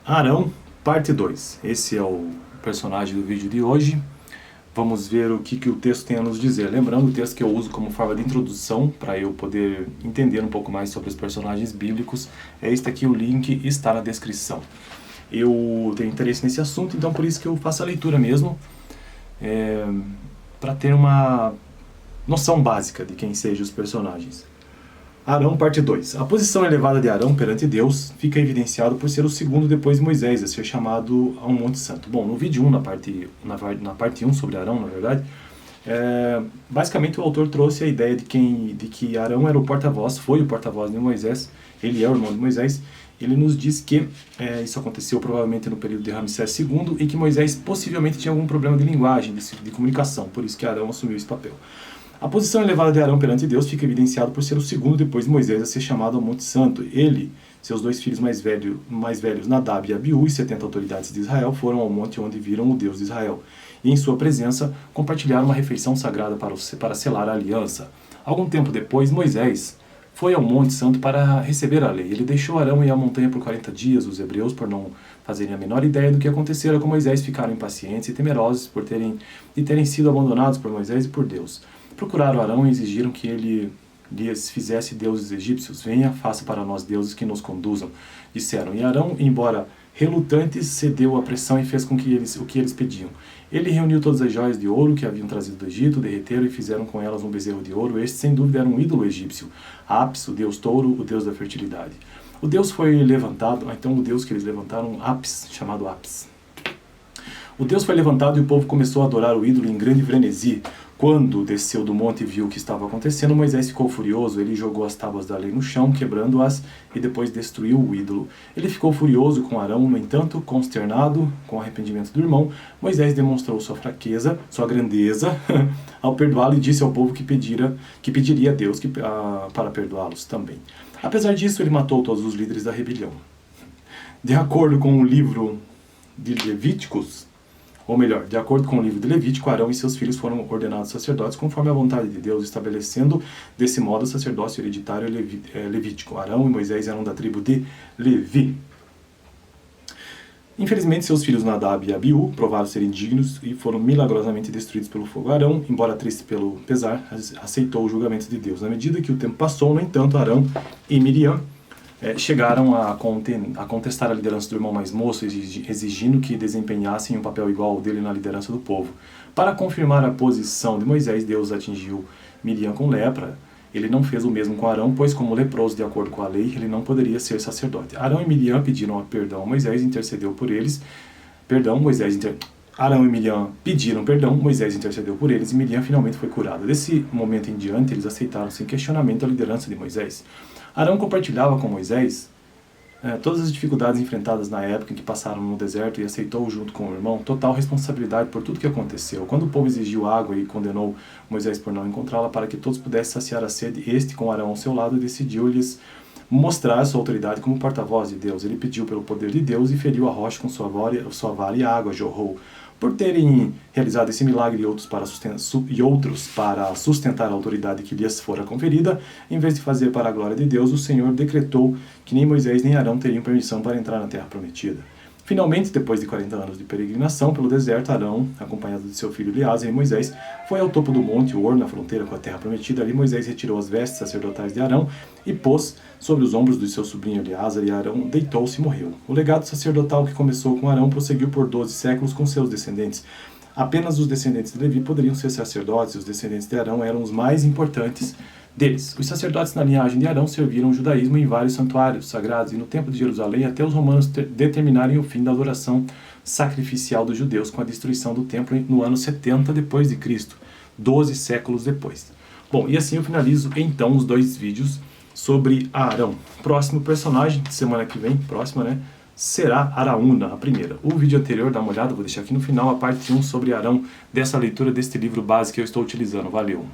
Arão, parte 2. Esse é o personagem do vídeo de hoje. Vamos ver o que o texto tem a nos dizer. Lembrando, o texto que eu uso como forma de introdução, para eu poder entender um pouco mais sobre os personagens bíblicos, é este aqui, o link está na descrição. Eu tenho interesse nesse assunto, então por isso que eu faço a leitura mesmo, para ter uma noção básica de quem sejam os personagens. Arão, parte 2. A posição elevada de Arão perante Deus fica evidenciado por ser o segundo depois de Moisés a ser chamado a um Monte Santo. Bom, no vídeo 1, na parte 1 sobre Arão, na verdade, basicamente o autor trouxe a ideia de que Arão era o porta-voz, foi o porta-voz de Moisés, ele é o irmão de Moisés. Ele nos diz que isso aconteceu provavelmente no período de Ramsés II e que Moisés possivelmente tinha algum problema de linguagem, de comunicação, por isso que Arão assumiu esse papel. A posição elevada de Arão perante Deus fica evidenciado por ser o segundo depois de Moisés a ser chamado ao Monte Santo. Ele, seus dois filhos mais velhos, Nadab e Abiú, e 70 autoridades de Israel, foram ao monte onde viram o Deus de Israel. E em sua presença compartilharam uma refeição sagrada para selar a aliança. Algum tempo depois, Moisés foi ao Monte Santo para receber a lei. Ele deixou Arão ir à montanha por 40 dias. Os hebreus, por não fazerem a menor ideia do que acontecera com Moisés, ficaram impacientes e temerosos por terem sido abandonados por Moisés e por Deus. Procuraram Arão e exigiram que ele lhes fizesse deuses egípcios. Venha, faça para nós deuses que nos conduzam, disseram. E Arão, embora relutante, cedeu à pressão e fez o que eles pediam. Ele reuniu todas as joias de ouro que haviam trazido do Egito, derreteram e fizeram com elas um bezerro de ouro. Este, sem dúvida, era um ídolo egípcio. Apis, o deus touro, o deus da fertilidade. O deus foi levantado, então o deus que eles levantaram, Apis, chamado Apis. O deus foi levantado e o povo começou a adorar o ídolo em grande frenesi. Quando desceu do monte e viu o que estava acontecendo, Moisés ficou furioso. Ele jogou as tábuas da lei no chão, quebrando-as, e depois destruiu o ídolo. Ele ficou furioso com Arão, no entanto, consternado com o arrependimento do irmão, Moisés demonstrou sua fraqueza, sua grandeza, ao perdoá-lo e disse ao povo que pediria a Deus para perdoá-los também. Apesar disso, ele matou todos os líderes da rebelião. De acordo com o livro de Levíticos, ou melhor, de acordo com o livro de Levítico, Arão e seus filhos foram ordenados sacerdotes conforme a vontade de Deus, estabelecendo desse modo o sacerdócio hereditário levítico. Arão e Moisés eram da tribo de Levi. Infelizmente, seus filhos Nadab e Abiú provaram ser indignos e foram milagrosamente destruídos pelo fogo. Arão, embora triste pelo pesar, aceitou o julgamento de Deus. Na medida que o tempo passou, no entanto, Arão e Miriam chegaram a contestar a liderança do irmão mais moço, exigindo que desempenhassem um papel igual ao dele na liderança do povo. Para confirmar a posição de Moisés, Deus atingiu Miriam com lepra. Ele não fez o mesmo com Arão, pois como leproso, de acordo com a lei, ele não poderia ser sacerdote. Arão e Miriam pediram perdão a Moisés, intercedeu por eles. Arão e Miriam pediram perdão, Moisés intercedeu por eles e Miriam finalmente foi curada. Desse momento em diante, eles aceitaram sem questionamento a liderança de Moisés. Arão compartilhava com Moisés todas as dificuldades enfrentadas na época em que passaram no deserto e aceitou, junto com o irmão, total responsabilidade por tudo que aconteceu. Quando o povo exigiu água e condenou Moisés por não encontrá-la para que todos pudessem saciar a sede, este, com Arão ao seu lado, decidiu-lhes mostrar sua autoridade como porta-voz de Deus. Ele pediu pelo poder de Deus e feriu a rocha com sua vara e a água jorrou. Por terem realizado esse milagre e outros para sustentar a autoridade que lhes fora conferida, em vez de fazer para a glória de Deus, o Senhor decretou que nem Moisés nem Arão teriam permissão para entrar na terra prometida. Finalmente, depois de 40 anos de peregrinação pelo deserto, Arão, acompanhado de seu filho Eleazar e Moisés, foi ao topo do monte Hor, na fronteira com a terra prometida. Ali Moisés retirou as vestes sacerdotais de Arão e pôs sobre os ombros do seu sobrinho Eleazar, e Arão deitou-se e morreu. O legado sacerdotal que começou com Arão prosseguiu por 12 séculos com seus descendentes. Apenas os descendentes de Levi poderiam ser sacerdotes, e os descendentes de Arão eram os mais importantes deles. Os sacerdotes na linhagem de Arão serviram o judaísmo em vários santuários sagrados, e no templo de Jerusalém até os romanos determinarem o fim da adoração sacrificial dos judeus com a destruição do templo no ano 70 depois de Cristo, 12 séculos depois. Bom, e assim eu finalizo então os dois vídeos sobre Arão. Próximo personagem, semana que vem, próxima, né? Será Araúna, a primeira. O vídeo anterior, dá uma olhada, vou deixar aqui no final a parte 1 sobre Arão, dessa leitura deste livro base que eu estou utilizando. Valeu!